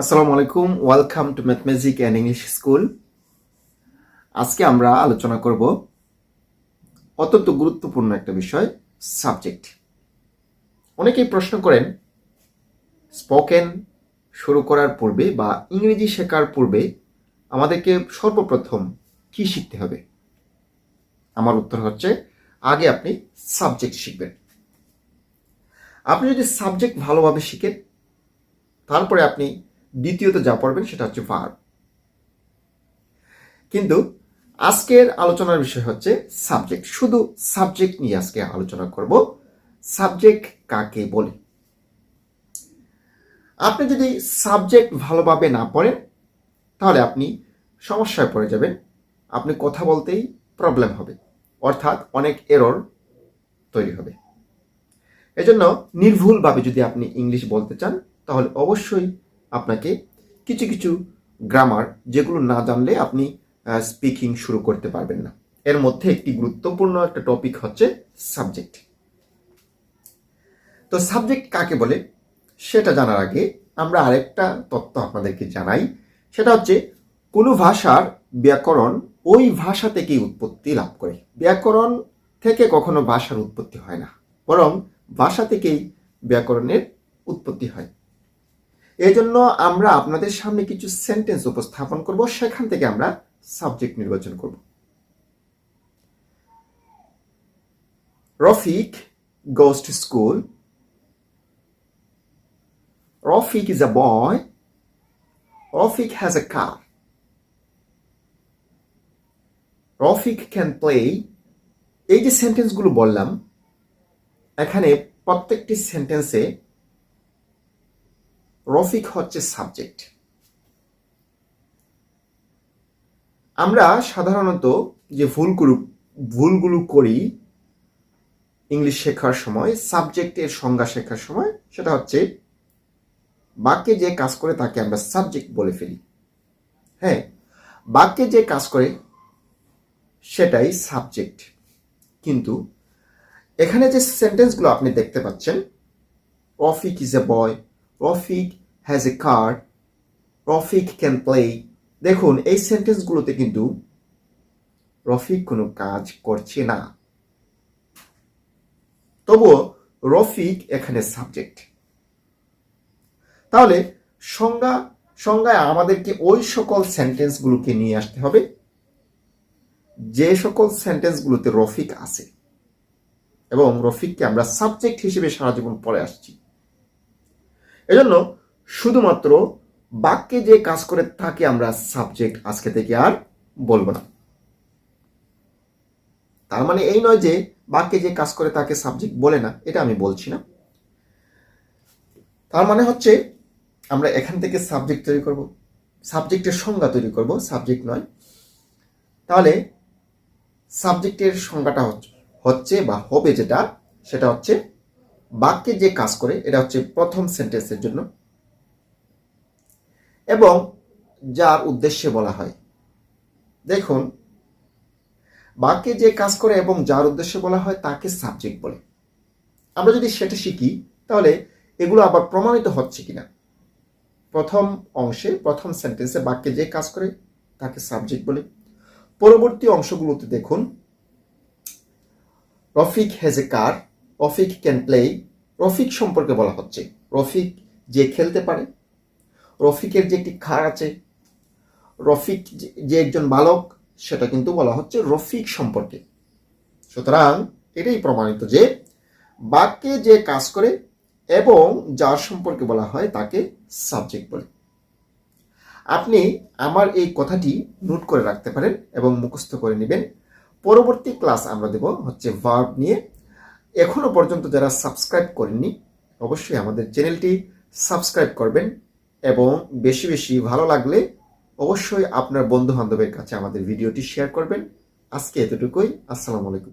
আসসালামু আলাইকুম, welcome to mathematic and English school. আজকে আমরা আলোচনা করব অত্যন্ত গুরুত্বপূর্ণ একটা বিষয়, সাবজেক্ট। অনেকেই প্রশ্ন করেন, স্পোকেন শুরু করার পূর্বে বা ইংরেজি শেখার পূর্বে আমাদেরকে সর্বপ্রথম কি শিখতে হবে? আমার উত্তর হচ্ছে, আগে আপনি সাবজেক্ট শিখবেন। আপনি যদি সাবজেক্ট ভালোভাবে শিখেন, তারপরে আপনি দ্বিতীয়ত যা পড়বেন সেটা হচ্ছে ভার্ব। কিন্তু আজকের আলোচনার বিষয় হচ্ছে সাবজেক্ট। শুধু সাবজেক্ট নিয়ে আজকে আলোচনা করব। সাবজেক্ট কাকে বলে? আপনি যদি সাবজেক্ট ভালোভাবে না পড়েন, তাহলে আপনি সমস্যায় পড়ে যাবেন। আপনি কথা বলতেই প্রবলেম হবে, অর্থাৎ অনেক এরর তৈরি হবে। এজন্য নির্ভুলভাবে যদি আপনি ইংলিশ বলতে চান, তাহলে অবশ্যই আপনাকে কিছু কিছু গ্রামার যেগুলো না জানলে আপনি স্পিকিং শুরু করতে পারবেন না। এর মধ্যে একটি গুরুত্বপূর্ণ একটা টপিক হচ্ছে সাবজেক্ট। তো সাবজেক্ট কাকে বলে সেটা জানার আগে আমরা আরেকটা তথ্য আপনাদেরকে জানাই। সেটা হচ্ছে, কোনো ভাষার ব্যাকরণ ওই ভাষা থেকেই উৎপত্তি লাভ করে। ব্যাকরণ থেকে কখনো ভাষার উৎপত্তি হয় না, বরং ভাষা থেকেই ব্যাকরণের উৎপত্তি হয়। এই জন্য আমরা আপনাদের সামনে কিছু সেন্টেন্স উপস্থাপন করব, সেখান থেকে আমরা সাবজেক্ট নির্বাচন করব। Rafiq goes to school. Rafik is a boy. Rafik has a car. Rafik can play. এই যে সেন্টেন্সগুলো বললাম, এখানে প্রত্যেকটি সেন্টেন্সে রফিক হচ্ছে সাবজেক্ট। আমরা সাধারণত যে ভুলগুলো করি ইংলিশ শেখার সময়, সাবজেক্টের সংজ্ঞা শেখার সময়, সেটা হচ্ছে বাক্যে যে কাজ করে তাকে আমরা সাবজেক্ট বলে ফেলি। হ্যাঁ, বাক্যে যে কাজ করে সেটাই সাবজেক্ট। কিন্তু এখানে যে সেন্টেন্সগুলো আপনি দেখতে পাচ্ছেন, Rafiq is a boy, Rafiq has a car, Rafiq can play, দেখুন এই সেন্টেন্সগুলোতে কিন্তু রফিক কোনো কাজ করছে না, তবুও রফিক এখানে সাবজেক্ট। তাহলে সংজ্ঞায় আমাদেরকে ওই সকল সেন্টেন্সগুলোকে নিয়ে আসতে হবে যে সকল সেন্টেন্সগুলোতে রফিক আছে, এবং রফিককে আমরা সাবজেক্ট হিসেবে সারা জীবন পড়ে আসছি। এজন্য শুধুমাত্র বাক্যে যে কাজ করে তাকে আমরা সাবজেক্ট আজকে থেকে আর বলবো না। তার মানে এই নয় যে বাক্যে যে কাজ করে তাকে সাবজেক্ট বলে না, এটা আমি বলছি না। তার মানে হচ্ছে আমরা এখান থেকে সাবজেক্ট তৈরি করব, সাবজেক্টের সংজ্ঞা তৈরি করব, সাবজেক্ট নয়। তাহলে সাবজেক্টের সংজ্ঞাটা হচ্ছে বা হবে যেটা, সেটা হচ্ছে বাক্যে যে কাজ করে, এটা হচ্ছে প্রথম সেন্টেন্সের জন্য, এবং যার উদ্দেশ্যে বলা হয়। দেখুন, বাক্যে যে কাজ করে এবং যার উদ্দেশ্যে বলা হয় তাকে সাবজেক্ট বলে। আমরা যদি সেটা শিখি, তাহলে এগুলো আবার প্রমাণিত হচ্ছে কিনা। প্রথম অংশে, প্রথম সেন্টেন্সে বাক্যে যে কাজ করে তাকে সাবজেক্ট বলে। পরবর্তী অংশগুলোতে দেখুন, Rafiq has a car, Rafiq can play, Rafiq সম্পর্কে বলা হচ্ছে। রফিক যে খেলতে পারে, রফিকের যে একটি কার আছে, রফিক যে একজন বালক, সেটা কিন্তু বলা হচ্ছে রফিক সম্পর্কে। সুতরাং এটাই প্রমাণিত যে বাক্যে যে কাজ করে এবং যার সম্পর্কে বলা হয় তাকে সাবজেক্ট বলে। আপনি আমার এই কথাটি নোট করে রাখতে পারেন এবং মুখস্থ করে নেবেন। পরবর্তী ক্লাস আমরা দেব হচ্ছে ভার্ব নিয়ে। এখনো পর্যন্ত যারা সাবস্ক্রাইব করেননি, অবশ্যই আমাদের চ্যানেলটি সাবস্ক্রাইব করবেন, এবং বেশি বেশি ভালো লাগলে অবশ্যই আপনার বন্ধু বান্ধবের কাছে আমাদের ভিডিওটি শেয়ার করবেন। আজকে এতটুকুই। আসসালামু আলাইকুম।